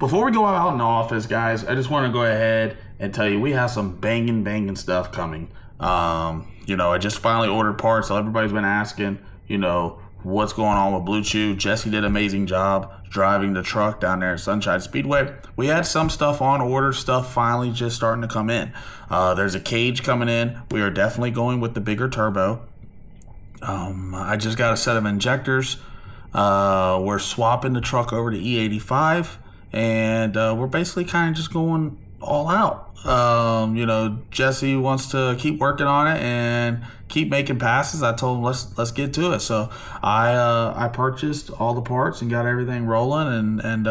Before we go out in the office, guys, I just want to go ahead and tell you we have some banging stuff coming. I just finally ordered parts, so everybody's been asking, what's going on with Blue Chew. Jesse did an amazing job driving the truck down there at Sunshine Speedway. We had some stuff on order, stuff finally just starting to come in. There's a cage coming in. We are definitely going with the bigger turbo. I just got a set of injectors. We're swapping the truck over to E85, and we're basically kind of just going all out. Jesse wants to keep working on it and keep making passes. I told him let's get to it. So I purchased all the parts and got everything rolling and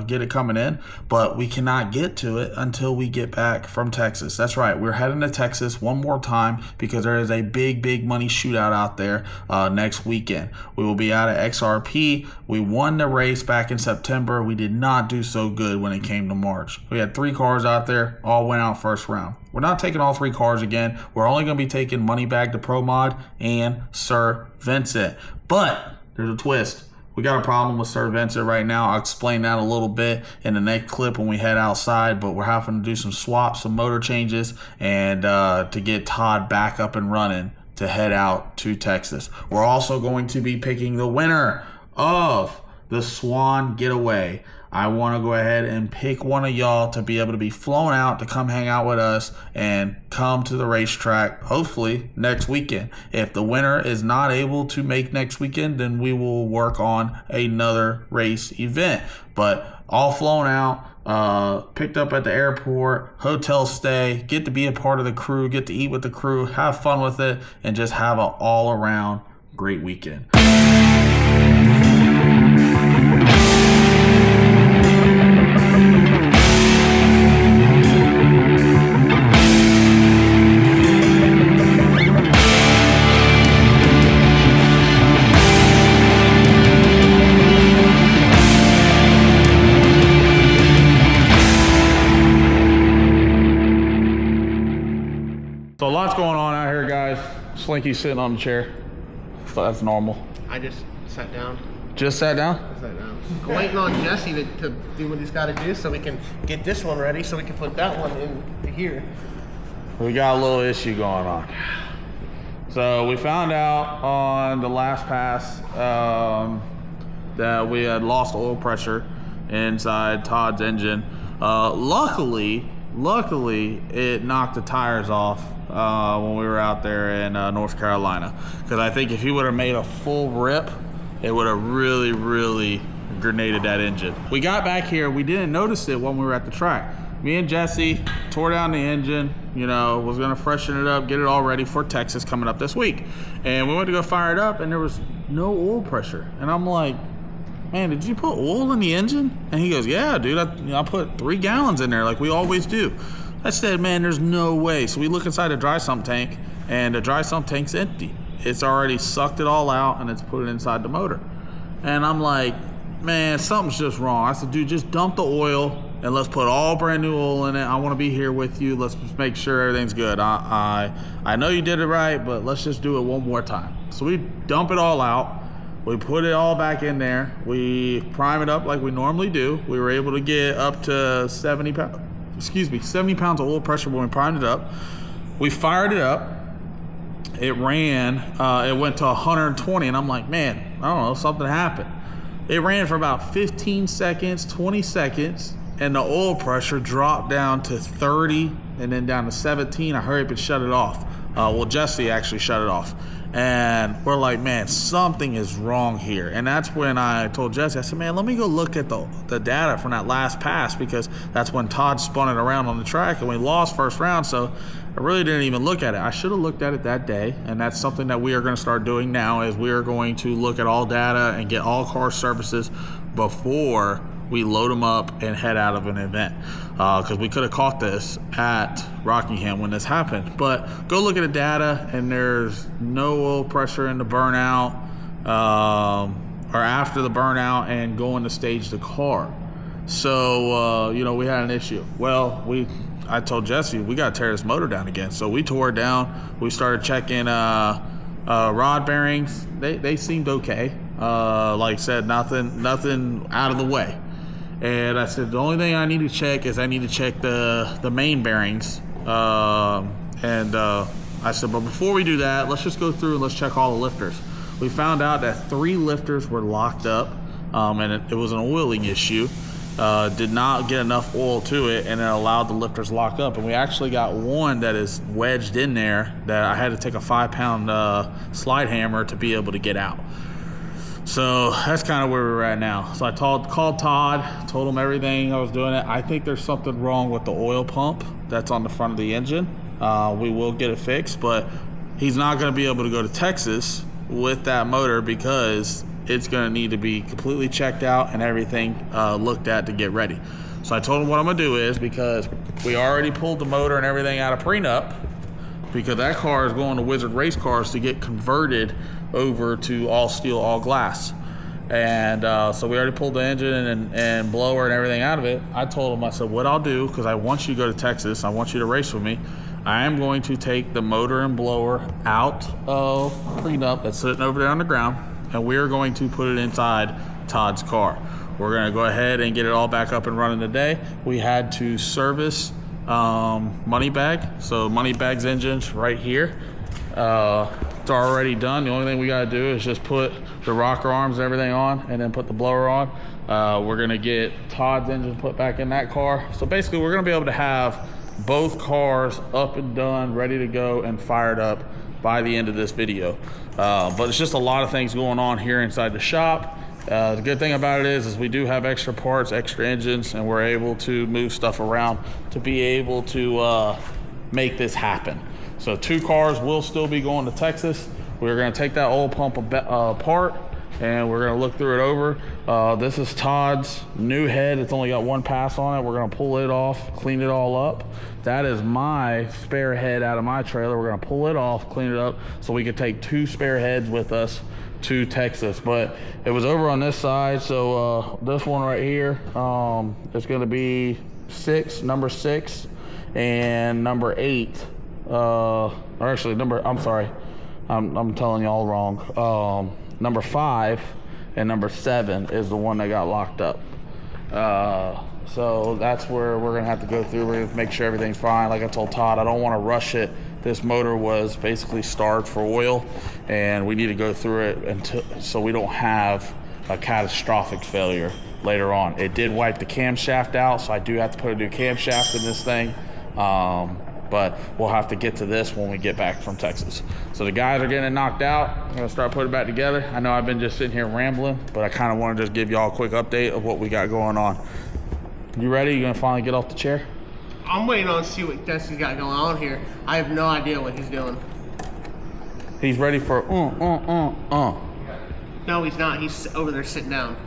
get it coming in. But we cannot get to it until we get back from Texas. That's right. We're heading to Texas one more time because there is a big money shootout out there next weekend. We will be out at XRP. We won the race back in September. We did not do so good when it came to March. We had 3 cars out there, all went out first round. We're not taking all 3 cars again. We're only going to be taking Moneybag to Pro Mod and Sir Vincent. But there's a twist. We got a problem with Sir Vincent right now. I'll explain that a little bit in the next clip when we head outside, but we're having to do some swaps, some motor changes, and to get Todd back up and running to head out to Texas. We're also going to be picking the winner of the SwanGang GetAway. I want to go ahead and pick one of y'all to be able to be flown out to come hang out with us and come to the racetrack, hopefully next weekend. If the winner is not able to make next weekend, then we will work on another race event. But all flown out, picked up at the airport, hotel stay, get to be a part of the crew, get to eat with the crew, have fun with it, and just have an all-around great weekend. So lots going on out here, guys. Slinky's sitting on the chair. So that's normal. I just sat down. Just sat down? I sat down. I'm waiting on Jesse to do what he's got to do so we can get this one ready so we can put that one in here. We got a little issue going on. So we found out on the last pass that we had lost oil pressure inside Todd's engine. Luckily, it knocked the tires off when we were out there in North Carolina. Because I think if he would have made a full rip, it would have really grenaded that engine. We got back here, we didn't notice it when we were at the track. Me and Jesse tore down the engine, was gonna freshen it up, get it all ready for Texas coming up this week. And we went to go fire it up and there was no oil pressure. And I'm like, man, did you put oil in the engine? And he goes, yeah, dude, I put 3 gallons in there like we always do. I said, man, there's no way. So we look inside the dry sump tank, and the dry sump tank's empty. It's already sucked it all out, and it's put it inside the motor. And I'm like, man, something's just wrong. I said, dude, just dump the oil, and let's put all brand new oil in it. I want to be here with you. Let's just make sure everything's good. I know you did it right, but let's just do it one more time. So we dump it all out. We put it all back in there. We prime it up like we normally do. We were able to get up to 70 pounds of oil pressure when we primed it up. We fired it up. It ran, it went to 120, and I'm like, man, I don't know, something happened. It ran for about 15 seconds, 20 seconds, and the oil pressure dropped down to 30 and then down to 17. I hurried up and shut it off. Well, Jesse actually shut it off. And we're like, man, something is wrong here. And that's when I told Jesse, I said, man, let me go look at the data from that last pass, because that's when Todd spun it around on the track and we lost first round. So I really didn't even look at it. I should have looked at it that day. And that's something that we are going to start doing now, is we are going to look at all data and get all car services before we load them up and head out of an event, because we could have caught this at Rockingham when this happened. But go look at the data, and there's no oil pressure in the burnout or after the burnout and going to stage the car. So we had an issue. Well, I told Jesse we got to tear this motor down again. So we tore it down. We started checking rod bearings. They seemed okay. Like I said, nothing out of the way. And I said, the only thing I need to check is I need to check the main bearings. I said, but before we do that, let's just go through and let's check all the lifters. We found out that 3 lifters were locked up, and it was an oiling issue. Did not get enough oil to it, and it allowed the lifters lock up. And we actually got one that is wedged in there that I had to take a 5-pound slide hammer to be able to get out. So that's kind of where we're at now. So I called Todd, told him everything I was doing it. I think there's something wrong with the oil pump that's on the front of the engine. We will get it fixed, but he's not going to be able to go to Texas with that motor because it's going to need to be completely checked out and everything looked at to get ready. So I told him what I'm going to do is, because we already pulled the motor and everything out of prenup, because that car is going to Wizard Race Cars to get converted over to all steel, all glass. And so we already pulled the engine and blower and everything out of it. I told him, I said, what I'll do, because I want you to go to Texas, I want you to race with me, I am going to take the motor and blower out of prenup that's sitting over there on the ground, and we're going to put it inside Todd's car. We're going to go ahead and get it all back up and running today. We had to service Moneybag. So Moneybag's engine's right here. It's already done. The only thing we got to do is just put the rocker arms and everything on, and then put the blower on. We're going to get Todd's engine put back in that car. So basically we're going to be able to have both cars up and done, ready to go and fired up by the end of this video. But it's just a lot of things going on here inside the shop. The good thing about it is we do have extra parts, extra engines, and we're able to move stuff around to be able to make this happen. So 2 cars will still be going to Texas. We're going to take that oil pump apart, and we're going to look through it over. This is Todd's new head. It's only got 1 pass on it. We're going to pull it off, clean it all up. That is my spare head out of my trailer. We're going to pull it off, clean it up, so we could take 2 spare heads with us to Texas. But it was over on this side, so this one right here is going to be number 6 and number 8. Or actually I'm sorry, I'm telling y'all wrong. Number 5 and number 7 is the one that got locked up. So that's where we're gonna have to go through. We're gonna make sure everything's fine. Like I told Todd, I don't want to rush it. This motor was basically starved for oil, and we need to go through it so we don't have a catastrophic failure later on. It did wipe the camshaft out, so I do have to put a new camshaft in this thing. But we'll have to get to this when we get back from Texas. So the guys are getting it knocked out. I'm gonna start putting it back together. I know I've been just sitting here rambling, but I kind of want to just give y'all a quick update of what we got going on. You ready? You gonna finally get off the chair? I'm waiting on to see what Jesse's got going on here. I have no idea what he's doing. He's ready for No, he's not. He's over there sitting down.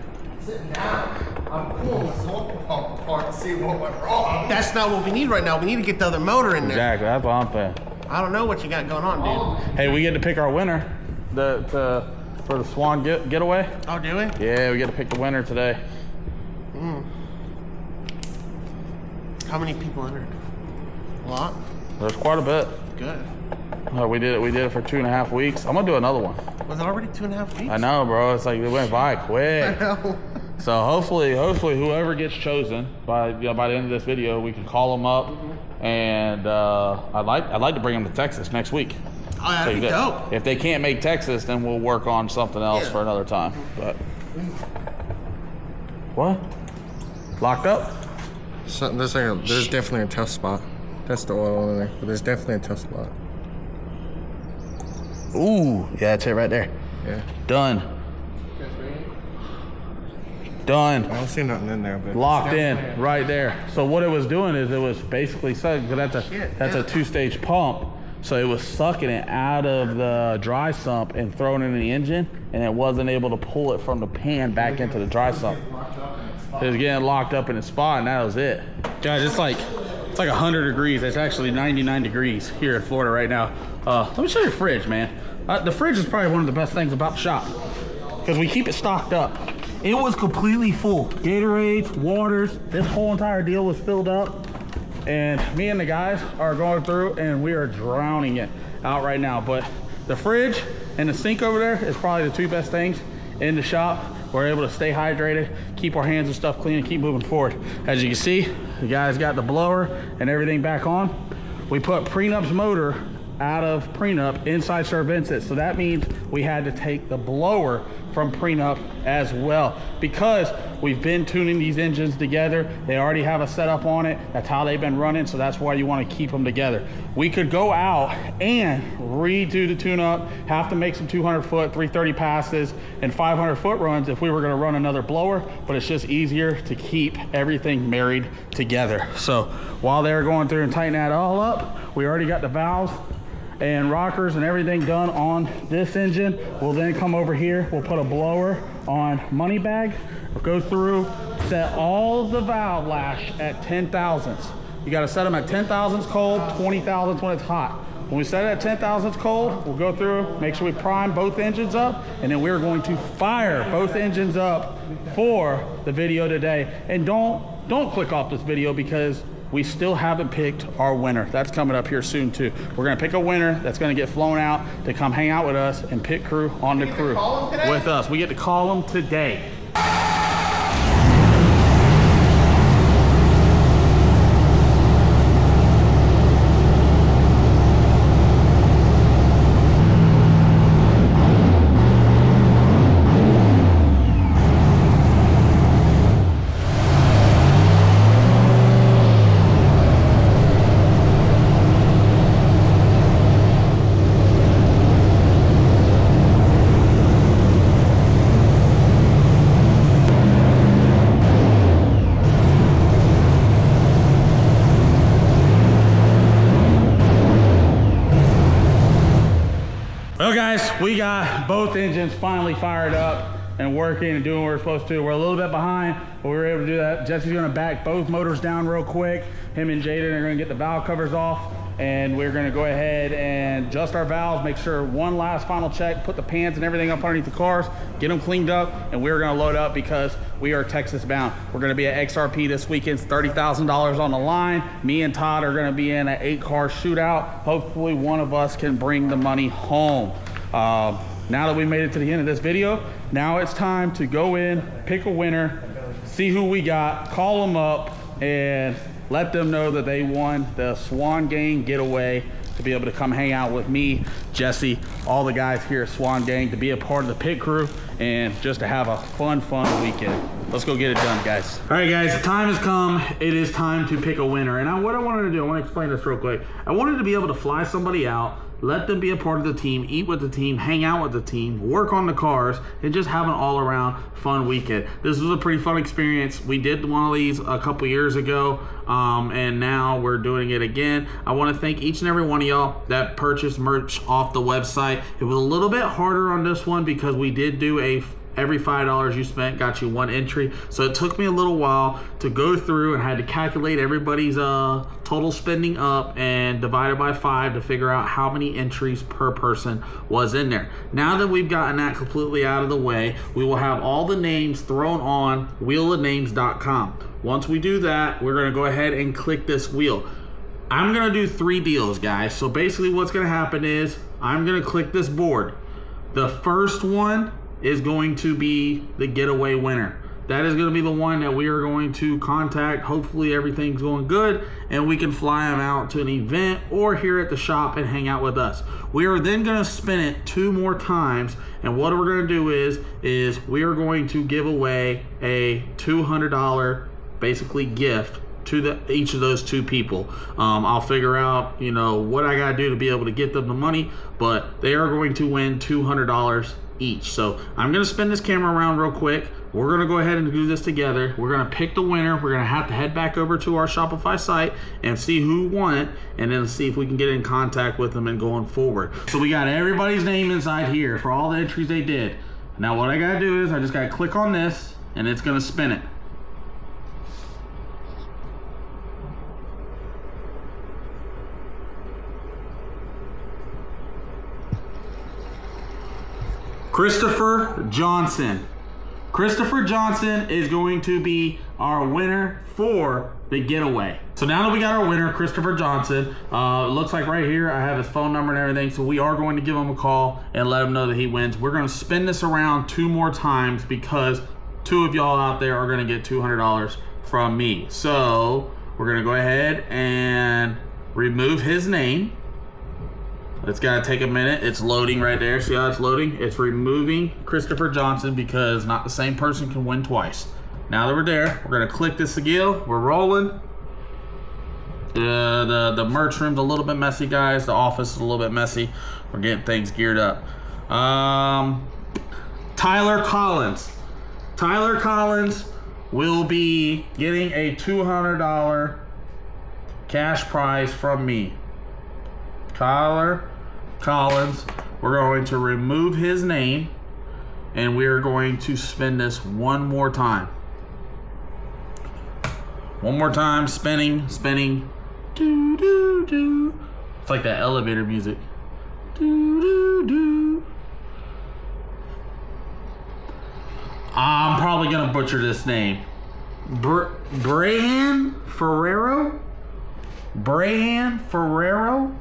Sitting down. I'm pulling this oil pump apart to see what went wrong. That's not what we need right now. We need to get the other motor in there. Exactly, that's what I'm saying. I don't know what you got going on, dude. Hey, we get to pick our winner for the Swan Getaway. Oh, do we? Yeah, we get to pick the winner today. How many people entered? A lot? There's quite a bit. Good. We did it for 2.5 weeks. I'm gonna do another one. Was it already 2.5 weeks? I know, bro. It's like it went by quick. I know. So hopefully whoever gets chosen by the end of this video, we can call them up, and I'd like to bring them to Texas next week. Oh, that'd be dope. If they can't make Texas, then we'll work on something else for another time. But what? Locked up? So, there's definitely a tough spot. That's the oil in there, but there's definitely a tough spot. Ooh, yeah, that's it right there. Yeah. Done. Done. I don't see nothing in there, but Locked in right there. So what it was doing is it was basically sucking, because that's a 2-stage pump. So it was sucking it out of the dry sump and throwing it in the engine, and it wasn't able to pull it from the pan back into the dry sump. It was getting locked up in its spot, and that was it. Guys, it's like 100 degrees. It's actually 99 degrees here in Florida right now. Let me show you the fridge, man. The fridge is probably one of the best things about the shop, because we keep it stocked up. It was completely full. Gatorades, waters, this whole entire deal was filled up. And me and the guys are going through, and we are drowning it out right now. But the fridge and the sink over there is probably the 2 best things in the shop. we're able to stay hydrated, keep our hands and stuff clean, and keep moving forward. As you can see, the guy's got the blower and everything back on. We put Prenup's motor out of Prenup inside Cervensis, so that means we had to take the blower from Prenup as well, because we've been tuning these engines together. They already have a setup on it. That's how they've been running, so that's why you want to keep them together. We could go out and redo the tune-up, have to make some 200-foot, 330 passes, and 500-foot runs if we were going to run another blower, but it's just easier to keep everything married together. So while they're going through and tightening that all up, we already got the valves and rockers and everything done on this engine. We'll then come over here, we'll put a blower on money bag, we'll go through, set all of the valve lash at 10 thousandths. You got to set them at 10 thousandths cold, 20 thousandths when it's hot. When we set it at 10 thousandths cold, we'll go through, make sure we prime both engines up, and then we're going to fire both engines up for the video today. And don't click off this video, because we still haven't picked our winner. That's coming up here soon too. We're gonna pick a winner that's gonna get flown out to come hang out with us and pit crew on the crew with us. We get to call them today. Well guys, we got both engines finally fired up and working and doing what we're supposed to. We're a little bit behind, but we were able to do that. Jesse's gonna back both motors down real quick. Him and Jaden are gonna get the valve covers off, and we're gonna go ahead and adjust our valves, make sure one last final check, put the pans and everything up underneath the cars, get them cleaned up, and we're gonna load up because we are Texas bound. We're gonna be at XRP this weekend. It's $30,000 on the line. Me and Todd are gonna be in an 8-car shootout. Hopefully one of us can bring the money home. Now that we made it to the end of this video, now it's time to go in, pick a winner, see who we got, call them up, and let them know that they won the SwanGang GetAway to be able to come hang out with me, Jesse, all the guys here at SwanGang, to be a part of the pit crew and just to have a fun weekend. Let's go get it done, guys. All right, guys, the time has come. It is time to pick a winner. And what I wanted to do, I want to explain this real quick. I wanted to be able to fly somebody out, let them be a part of the team, eat with the team, hang out with the team, work on the cars, and just have an all-around fun weekend. This was a pretty fun experience. We did one of these a couple years ago, and now we're doing it again. I want to thank each and every one of y'all that purchased merch off the website. It was a little bit harder on this one because we did do every $5 you spent got you one entry. So it took me a little while to go through and had to calculate everybody's total spending up and divide it by 5 to figure out how many entries per person was in there. Now that we've gotten that completely out of the way, we will have all the names thrown on wheelofnames.com. Once we do that, we're gonna go ahead and click this wheel. I'm gonna do 3 deals, guys. So basically what's gonna happen is I'm gonna click this board. The first one is going to be the getaway winner. That is going to be the one that we are going to contact. Hopefully everything's going good and we can fly them out to an event or here at the shop and hang out with us. We are then going to spin it 2 more times, and what we're going to do is we are going to give away a $200 basically gift to each of those 2 people. I'll figure out, what I gotta do to be able to get them the money, but they are going to win $200 each. So I'm gonna spin this camera around real quick. We're gonna go ahead and do this together. We're gonna pick the winner. We're gonna have to head back over to our Shopify site and see who won it, and then see if we can get in contact with them and going forward. So we got everybody's name inside here for all the entries they did. Now what I gotta do is I just gotta click on this and it's gonna spin it. Christopher Johnson. Christopher Johnson is going to be our winner for the getaway. So now that we got our winner, Christopher Johnson, it looks like right here I have his phone number and everything, so we are going to give him a call and let him know that he wins. We're going to spin this around 2 more times because 2 of y'all out there are going to get $200 from me. So we're going to go ahead and remove his name. It's got to take a minute. It's loading right there. See how it's loading? It's removing Christopher Johnson because not the same person can win twice. Now that we're there, we're going to click this again. We're rolling. The merch room's a little bit messy, guys. The office is a little bit messy. We're getting things geared up. Tyler Collins. Tyler Collins will be getting a $200 cash prize from me. Tyler Collins, we're going to remove his name and we're going to spin this 1 more time. 1 more time, spinning. Do, do, do. It's like that elevator music. Do, do, do. I'm probably gonna butcher this name. Brahan Ferrero? Brahan Ferrero?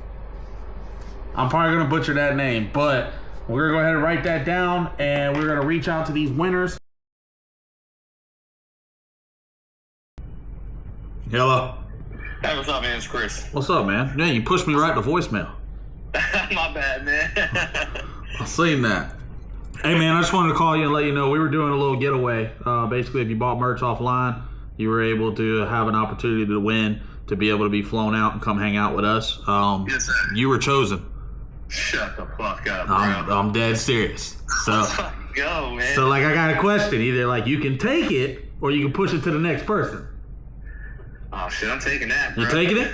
I'm probably gonna butcher that name, but we're gonna go ahead and write that down and we're gonna reach out to these winners. Hello. Hey, what's up, man? It's Chris. What's up, man? Yeah, you pushed me right to voicemail. My bad, man. I seen that. Hey, man, I just wanted to call you and let you know we were doing a little getaway. Basically, if you bought merch offline, you were able to have an opportunity to win, to be able to be flown out and come hang out with us. Yes, sir. You were chosen. Shut the fuck up, bro. I'm dead serious. So, Let's fucking go, man. so like, I got a question. Either like you can take it or you can push it to the next person. Oh shit, I'm taking that, bro. You taking it?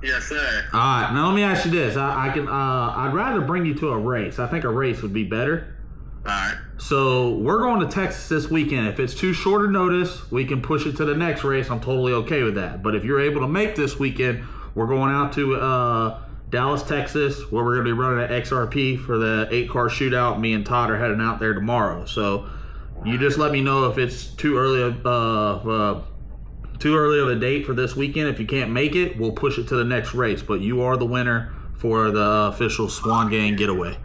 Yes, sir. All right. Now let me ask you this. I'd rather bring you to a race. I think a race would be better. All right. So we're going to Texas this weekend. If it's too short a notice, we can push it to the next race. I'm totally okay with that. But if you're able to make this weekend, we're going out to Dallas, Texas, where we're going to be running an XRP for the 8-car shootout. Me and Todd are heading out there tomorrow. So you just let me know if it's too early of a date for this weekend. If you can't make it, we'll push it to the next race. But you are the winner for the official SwanGang GetAway.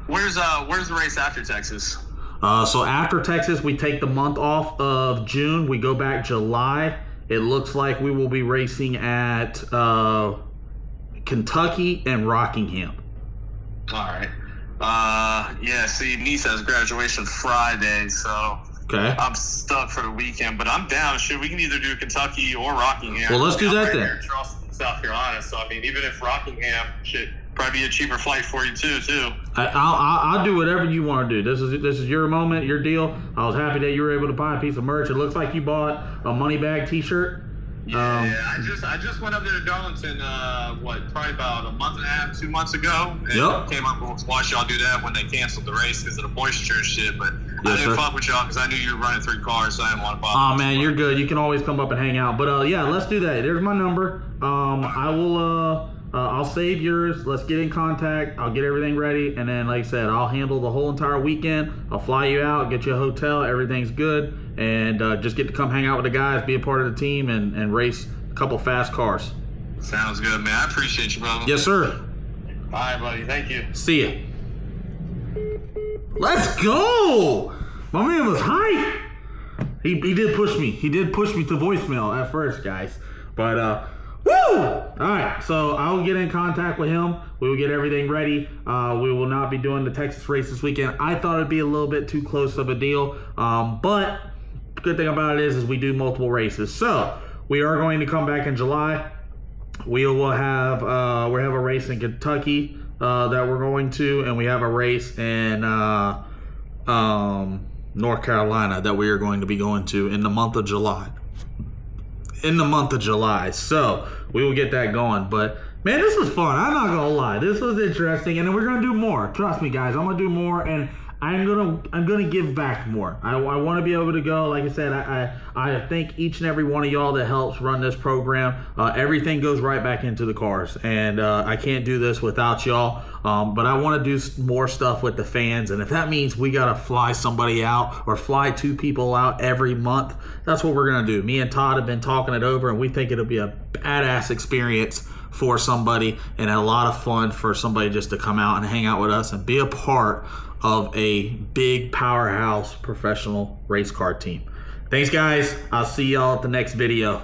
Where's the race after Texas? So after Texas, we take the month off of June. We go back July. It looks like we will be racing at Kentucky and Rockingham. All right. Yeah, see, niece has graduation Friday, so Okay. I'm stuck for the weekend, but I'm down. Shit, we can either do Kentucky or Rockingham. Well, let's do I'm that right then. here in Charleston, South Carolina, so I mean, even if Rockingham, shit, probably be a cheaper flight for you too. I'll do whatever you want to do. This is your moment, your deal. I was happy that you were able to buy a piece of merch. It looks like you bought a money bag T-shirt. Yeah, I just went up there to Darlington, probably about a month and a half, 2 months ago. And Yep. came up and watched y'all do that when they canceled the race because of the moisture and shit. But I Yes, didn't sir. fuck with y'all because I knew you were running 3 cars, so I didn't want to bother. Oh man, you're good. You can always come up and hang out. But yeah, let's do that. There's my number. I will. I'll save yours. Let's get in contact. I'll get everything ready, and then, like I said, I'll handle the whole entire weekend. I'll fly you out, get you a hotel. Everything's good, and just get to come hang out with the guys, be a part of the team, and race a couple fast cars. Sounds good, man. I appreciate you, brother. Yes, sir. All right, buddy. Thank you. See ya. Let's go. My man was hype. He did push me. He did push me to voicemail at first, guys. But woo! All right, so I'll get in contact with him. We will get everything ready. We will not be doing the Texas race this weekend. I thought it'd be a little bit too close of a deal, but the good thing about it is we do multiple races. So we are going to come back in July. We will have we have a race in Kentucky that we're going to, and we have a race in North Carolina that we are going to be going to in the month of July. So we will get that going. But man, this was fun. I'm not gonna lie, this was interesting, and then we're gonna do more. Trust me, guys, I'm gonna do more. And I'm gonna give back more. I want to be able to go. Like I said, I thank each and every one of y'all that helps run this program. Everything goes right back into the cars, and I can't do this without y'all. But I want to do more stuff with the fans, and if that means we gotta fly somebody out or fly 2 people out every month, that's what we're gonna do. Me and Todd have been talking it over, and we think it'll be a badass experience for somebody and a lot of fun for somebody just to come out and hang out with us and be a part of a big powerhouse professional race car team. Thanks, guys. I'll see y'all at the next video.